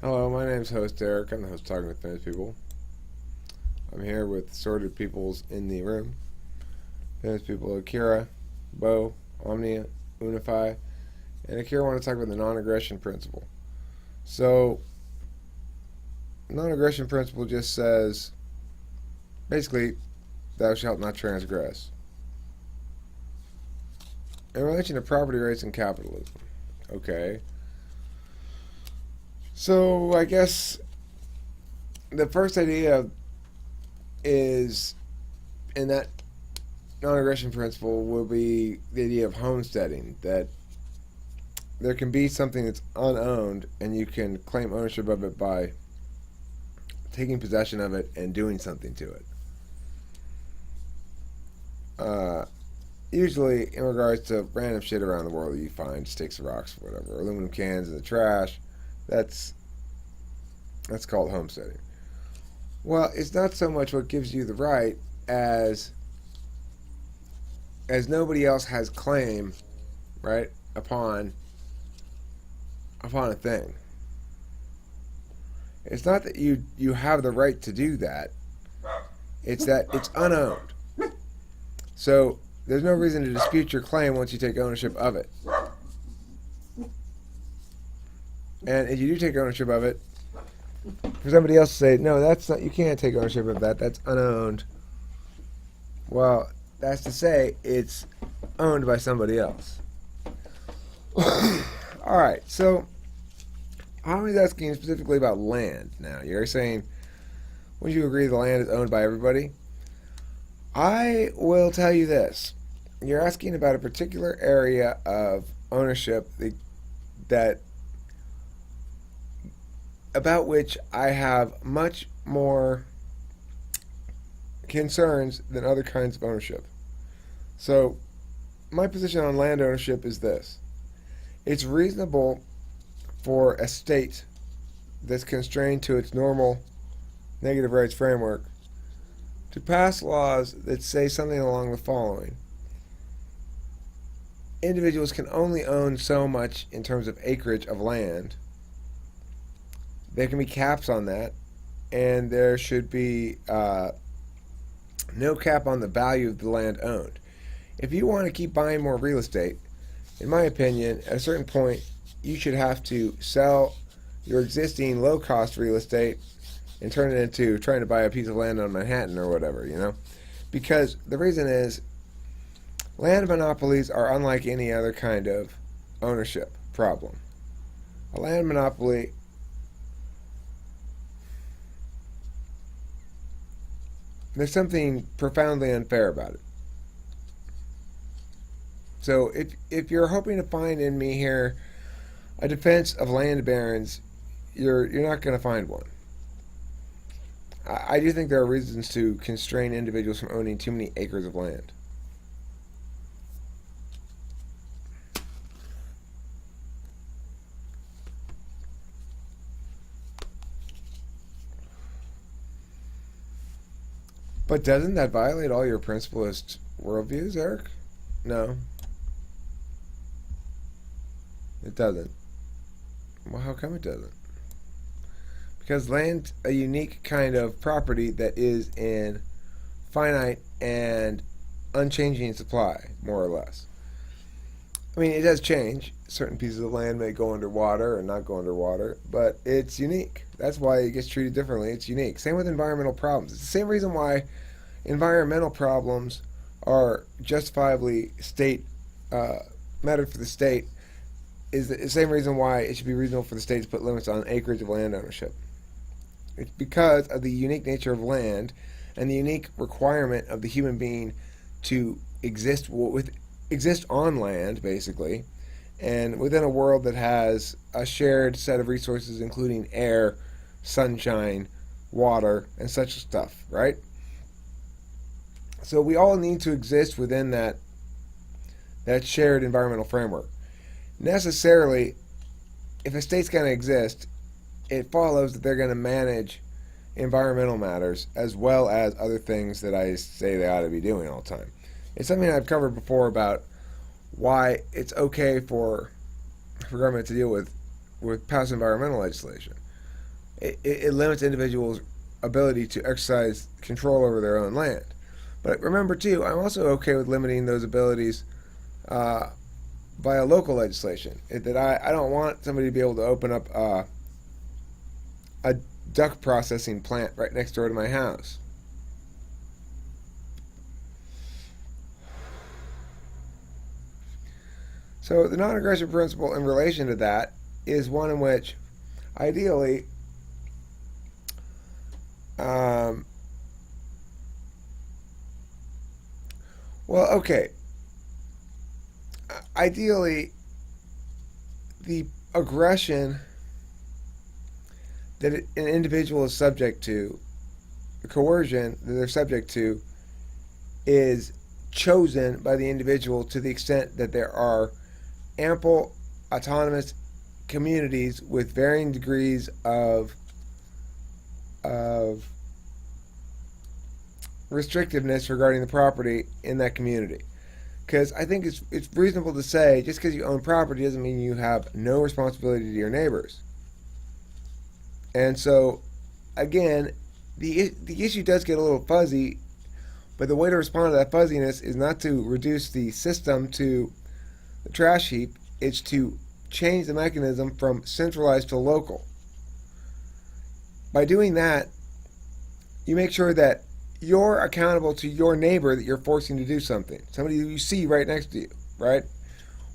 Hello, my name's host Eric. I'm the host talking to famous people. I'm here with sorted peoples in the room. Famous people Akira, Bo, Omnia, Unify, and Akira want to talk about the non-aggression principle. So, non-aggression principle just says, basically, thou shalt not transgress. In relation to property rights and capitalism. Okay. So, I guess the first idea is in that non-aggression principle will be the idea of homesteading, that there can be something that's unowned and you can claim ownership of it by taking possession of it and doing something to it. Usually in regards to random shit around the world that you find, sticks, rocks, whatever, aluminum cans in the trash, that's called homesteading. Well, it's not so much what gives you the right as nobody else has claim, right, upon a thing. It's not that you have the right to do that. It's that it's unowned. So there's no reason to dispute your claim once you take ownership of it. And if you do take ownership of it, for somebody else to say, no, that's not, you can't take ownership of that, that's unowned. Well, that's to say it's owned by somebody else. Alright, so Hami's asking specifically about land now. You're saying, would you agree the land is owned by everybody? I will tell you this. You're asking about a particular area of ownership that about which I have much more concerns than other kinds of ownership. So, my position on land ownership is this. It's reasonable for a state that's constrained to its normal negative rights framework to pass laws that say something along the following. Individuals can only own so much in terms of acreage of land. There can be caps on that, and there should be no cap on the value of the land owned. If you want to keep buying more real estate, in my opinion, at a certain point, you should have to sell your existing low-cost real estate and turn it into trying to buy a piece of land on Manhattan or whatever, you know? Because the reason is, land monopolies are unlike any other kind of ownership problem. A land monopoly there's something profoundly unfair about it. So if you're hoping to find in me here a defense of land barons, you're not going to find one. I do think there are reasons to constrain individuals from owning too many acres of land. But doesn't that violate all your principalist worldviews, Eric? No. It doesn't. Well, how come it doesn't? Because land's a unique kind of property that is in finite and unchanging supply, more or less. I mean, it does change. Certain pieces of land may go underwater and not go underwater, but it's unique. That's why it gets treated differently. It's unique. Same with environmental problems. It's the same reason why environmental problems are justifiably state matter for the state. Is the same reason why it should be reasonable for the state to put limits on acreage of land ownership. It's because of the unique nature of land and the unique requirement of the human being to exist on land, basically, and within a world that has a shared set of resources, including air, sunshine, water, and such stuff, right? So we all need to exist within that shared environmental framework. Necessarily, if a state's going to exist, it follows that they're going to manage environmental matters as well as other things that I say they ought to be doing all the time. It's something I've covered before about why it's okay for government to deal with pass environmental legislation. it limits individuals' ability to exercise control over their own land. But remember, too, I'm also okay with limiting those abilities via local legislation. That I don't want somebody to be able to open up a duck processing plant right next door to my house. So the non-aggression principle in relation to that is one in which, ideally, ideally, the aggression that an individual is subject to, the coercion that they're subject to, is chosen by the individual to the extent that there are ample autonomous communities with varying degrees of restrictiveness regarding the property in that community. Because I think it's reasonable to say just because you own property doesn't mean you have no responsibility to your neighbors. And so, again, the issue does get a little fuzzy, but the way to respond to that fuzziness is not to reduce the system to the trash heap. It's to change the mechanism from centralized to local. By doing that, you make sure that you're accountable to your neighbor that you're forcing to do something, somebody who you see right next to you, right?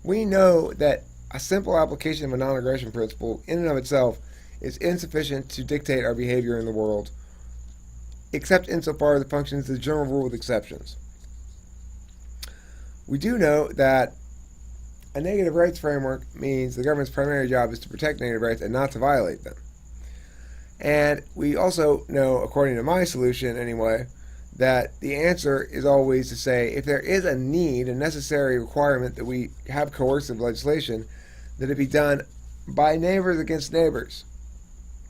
We know that a simple application of a non-aggression principle in and of itself is insufficient to dictate our behavior in the world, except insofar as it functions as a general rule with exceptions. We do know that a negative rights framework means the government's primary job is to protect negative rights and not to violate them. And we also know, according to my solution anyway, that the answer is always to say if there is a need, a necessary requirement that we have coercive legislation, that it be done by neighbors against neighbors.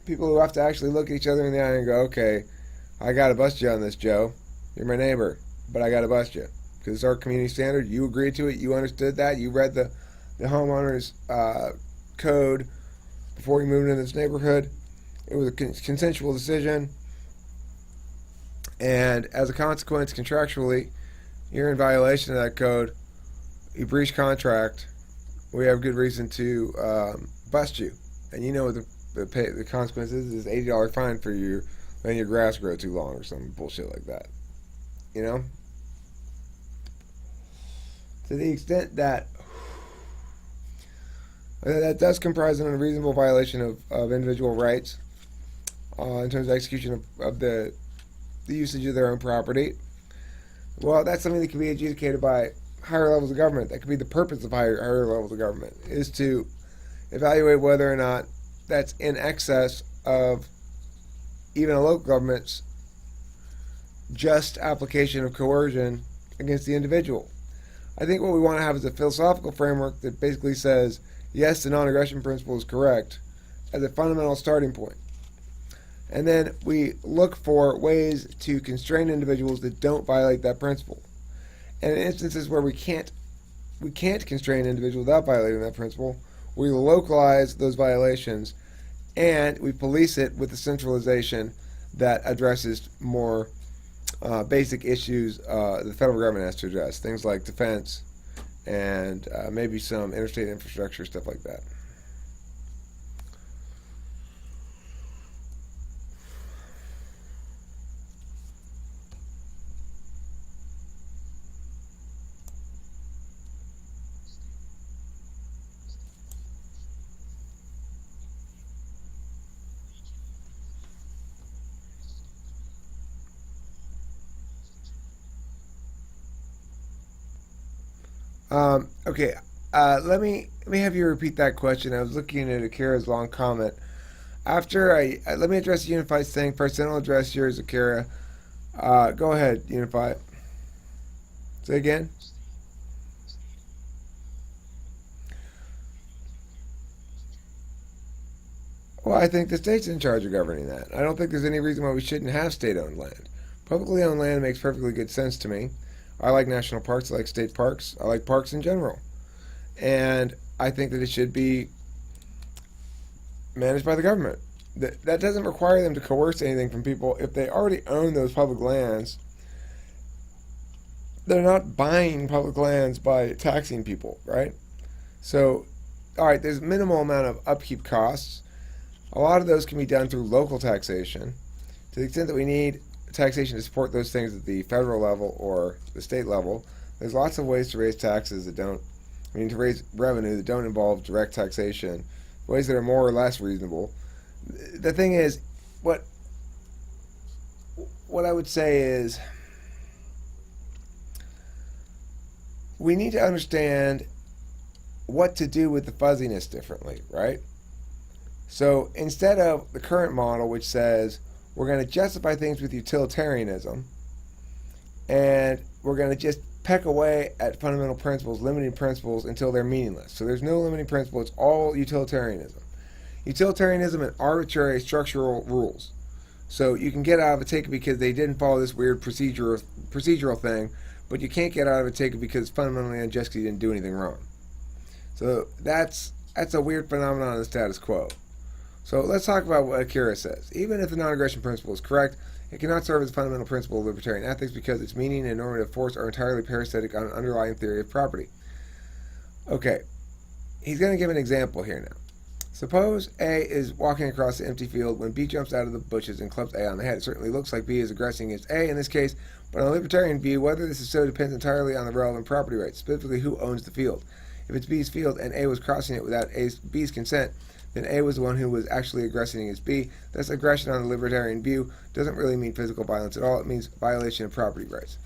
People who have to actually look at each other in the eye and go, okay, I got to bust you on this, Joe. You're my neighbor, but I got to bust you. Because it's our community standard. You agreed to it. You understood that. You read the homeowner's code before you moved into this neighborhood. It was a consensual decision. And as a consequence, contractually, you're in violation of that code. You breach contract. We have good reason to bust you. And you know what the consequence is $80 fine for you letting your grass grow too long or some bullshit like that. You know? To the extent that that does comprise an unreasonable violation of individual rights in terms of execution of the usage of their own property, well, that's something that can be adjudicated by higher levels of government. That could be the purpose of higher levels of government, is to evaluate whether or not that's in excess of even a local government's just application of coercion against the individual. I think what we want to have is a philosophical framework that basically says, yes, the non-aggression principle is correct as a fundamental starting point. And then we look for ways to constrain individuals that don't violate that principle. And in instances where we can't constrain individuals without violating that principle, we localize those violations and we police it with a centralization that addresses more basic issues the federal government has to address, things like defense and maybe some interstate infrastructure, stuff like that. Okay, let me have you repeat that question. I was looking at Akira's long comment. After let me address Unify's thing first, then I'll address yours, Akira. Go ahead, Unify. Say again. Well, I think the state's in charge of governing that. I don't think there's any reason why we shouldn't have state-owned land. Publicly owned land makes perfectly good sense to me. I like national parks. I like state parks. I like parks in general. And I think that it should be managed by the government. That doesn't require them to coerce anything from people. If they already own those public lands, they're not buying public lands by taxing people, right? So, all right, there's minimal amount of upkeep costs. A lot of those can be done through local taxation. To the extent that we need taxation to support those things at the federal level or the state level, there's lots of ways to raise taxes that don't, to raise revenue that don't involve direct taxation, ways that are more or less reasonable. The thing is, what I would say is, we need to understand what to do with the fuzziness differently, right? So instead of the current model, which says we're going to justify things with utilitarianism, and we're going to just peck away at fundamental principles, limiting principles, until they're meaningless. So there's no limiting principle, it's all utilitarianism. Utilitarianism and arbitrary structural rules. So you can get out of a ticket because they didn't follow this weird procedural thing, but you can't get out of a ticket because it's fundamentally unjust because you didn't do anything wrong. So that's a weird phenomenon of the status quo. So let's talk about what Akira says. Even if the non-aggression principle is correct, it cannot serve as a fundamental principle of libertarian ethics because its meaning and normative force are entirely parasitic on an underlying theory of property. Okay, he's going to give an example here now. Suppose A is walking across the empty field when B jumps out of the bushes and clubs A on the head. It certainly looks like B is aggressing against A in this case, but on a libertarian view, whether this is so depends entirely on the relevant property rights, specifically who owns the field. If it's B's field and A was crossing it without B's consent, then A was the one who was actually aggressing against B. Thus, aggression on the libertarian view doesn't really mean physical violence at all. It means violation of property rights.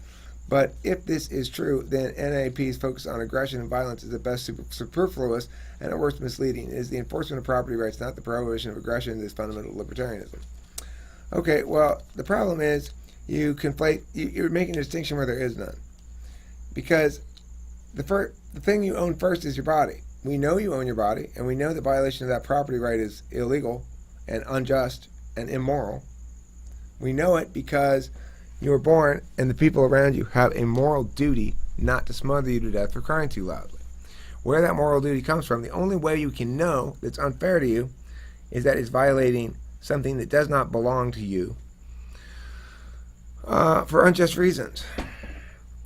But if this is true, then NAP's focus on aggression and violence is at best superfluous and at worst misleading. It is the enforcement of property rights, not the prohibition of aggression, that is fundamental libertarianism. Okay, well, the problem is you're making a distinction where there is none. Because the thing you own first is your body. We know you own your body, and we know that violation of that property right is illegal and unjust and immoral. We know it because you were born and the people around you have a moral duty not to smother you to death for crying too loudly. Where that moral duty comes from, the only way you can know that's unfair to you is that it's violating something that does not belong to you for unjust reasons.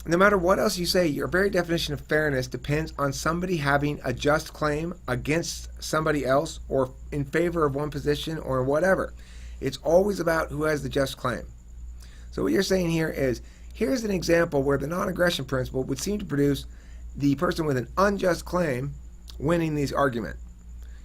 No matter what else you say, your very definition of fairness depends on somebody having a just claim against somebody else or in favor of one position or whatever. It's always about who has the just claim. So what you're saying here is, here's an example where the non-aggression principle would seem to produce the person with an unjust claim winning this argument.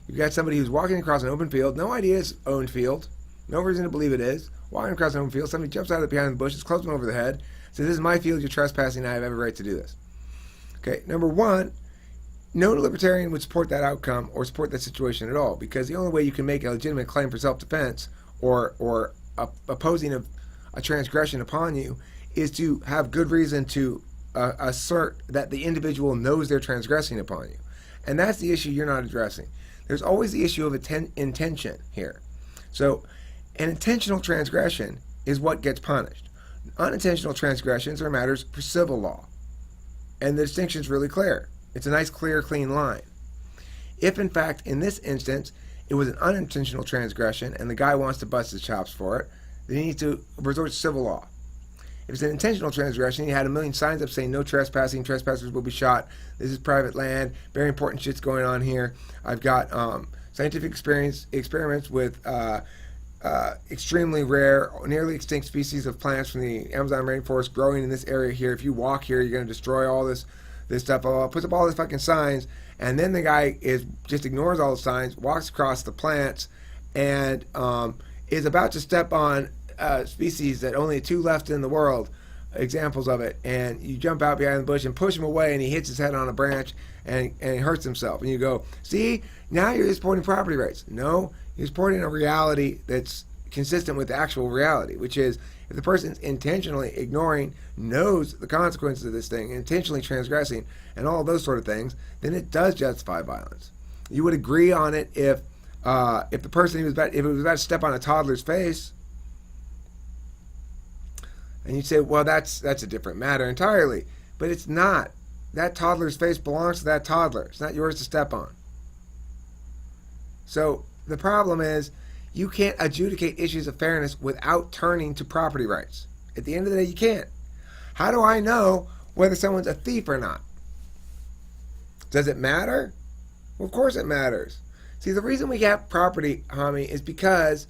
You've got somebody who's walking across an open field, no idea it's owned field, no reason to believe it is, walking across an open field, somebody jumps out of behind the bushes, clubs them over the head, says, this is my field, you're trespassing, I have every right to do this. Okay, number one, no libertarian would support that outcome or support that situation at all, because the only way you can make a legitimate claim for self-defense or opposing a transgression upon you is to have good reason to assert that the individual knows they're transgressing upon you. And that's the issue you're not addressing. There's always the issue of intention here. So an intentional transgression is what gets punished. Unintentional transgressions are matters for civil law. And the distinction is really clear. It's a nice, clear, clean line. If, in fact, in this instance, it was an unintentional transgression and the guy wants to bust his chops for it, then he needs to resort to civil law. If it's an intentional transgression, he had a million signs up saying no trespassing, trespassers will be shot, this is private land, very important shit's going on here. I've got scientific experiments with extremely rare, nearly extinct species of plants from the Amazon rainforest growing in this area here. If you walk here, you're going to destroy all this stuff. Puts up all these fucking signs, and then the guy just ignores all the signs, walks across the plants, and is about to step on species that only two left in the world, examples of it, and you jump out behind the bush and push him away, and he hits his head on a branch and he hurts himself. And you go, see, now you're supporting property rights. No, you're supporting a reality that's consistent with the actual reality, which is if the person's intentionally ignoring, knows the consequences of this thing, intentionally transgressing, and all those sort of things, then it does justify violence. You would agree on it if the person if it was about to step on a toddler's face, and you'd say, well, that's a different matter entirely. But it's not. That toddler's face belongs to that toddler. It's not yours to step on. So the problem is, you can't adjudicate issues of fairness without turning to property rights. At the end of the day, you can't. How do I know whether someone's a thief or not? Does it matter? Well, of course it matters. See, the reason we have property, Hami, is because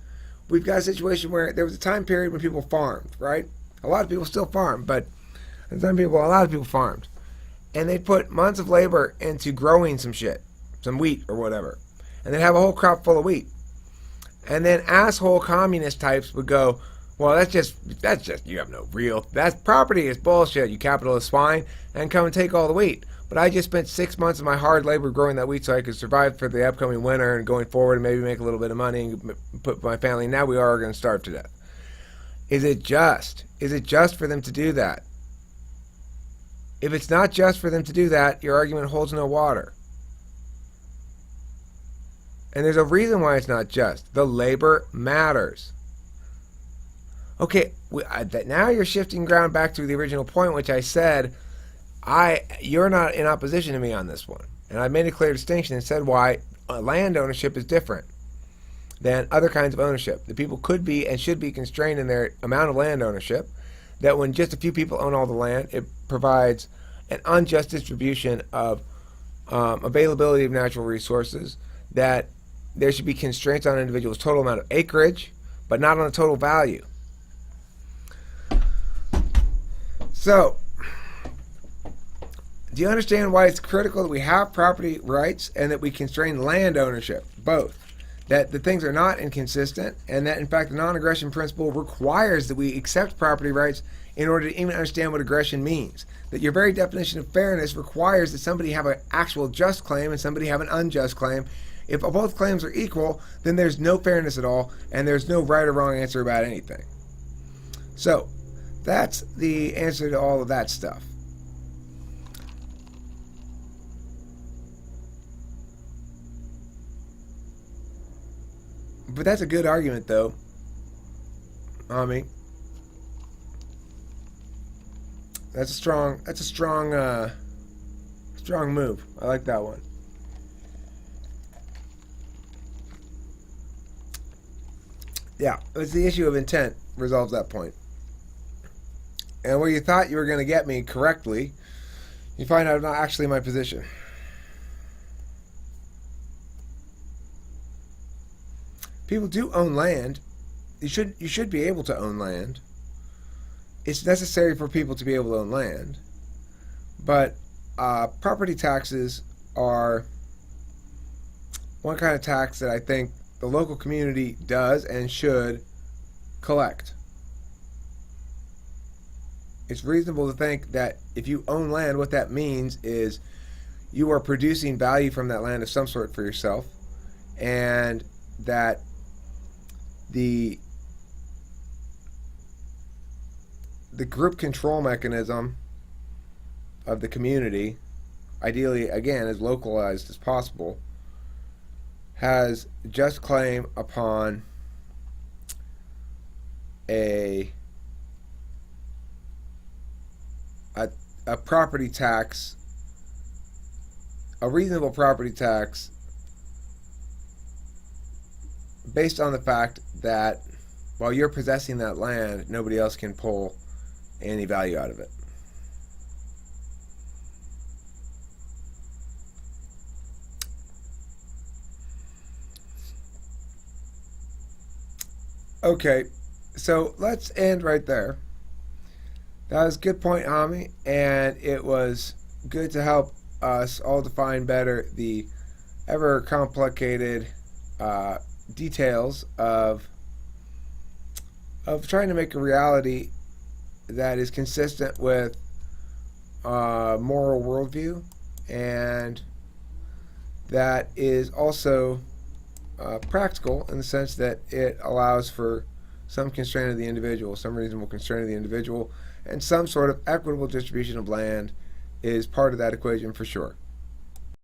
we've got a situation where there was a time period when people farmed, right? A lot of people still farm, but a lot of people farmed. And they'd put months of labor into growing some shit, some wheat or whatever. And they'd have a whole crop full of wheat. And then asshole communist types would go, well, that's just, you have no real, that's property is bullshit, you capitalist swine, and come and take all the wheat. But I just spent 6 months of my hard labor growing that wheat so I could survive for the upcoming winter and going forward and maybe make a little bit of money and put my family, and now we are going to starve to death. Is it just? Is it just for them to do that? If it's not just for them to do that, your argument holds no water. And there's a reason why it's not just. The labor matters. Okay, now you're shifting ground back to the original point, which I said, you're not in opposition to me on this one. And I made a clear distinction and said why land ownership is different than other kinds of ownership. The people could be and should be constrained in their amount of land ownership, that when just a few people own all the land, it provides an unjust distribution of availability of natural resources, that there should be constraints on an individual's total amount of acreage, but not on the total value. So, do you understand why it's critical that we have property rights and that we constrain land ownership? Both. That the things are not inconsistent, and that in fact the non-aggression principle requires that we accept property rights in order to even understand what aggression means. That your very definition of fairness requires that somebody have an actual just claim and somebody have an unjust claim. If both claims are equal, then there's no fairness at all, and there's no right or wrong answer about anything. So, that's the answer to all of that stuff. But that's a good argument, though, Hami. That's a strong move. I like that one. Yeah, it's the issue of intent resolves that point. And where you thought you were going to get me correctly, you find out not actually my position. People do own land. You should be able to own land. It's necessary for people to be able to own land. But property taxes are one kind of tax that I think the local community does and should collect. It's reasonable to think that if you own land, what that means is you are producing value from that land of some sort for yourself, and that the group control mechanism of the community, ideally again as localized as possible, has just claim upon a property tax, a reasonable property tax, based on the fact that while you're possessing that land, nobody else can pull any value out of it. Okay, so let's end right there. That was a good point, Hami, and it was good to help us all define better the ever complicated details of trying to make a reality that is consistent with moral worldview, and that is also practical in the sense that it allows for some constraint of the individual, some reasonable constraint of the individual, and some sort of equitable distribution of land is part of that equation for sure.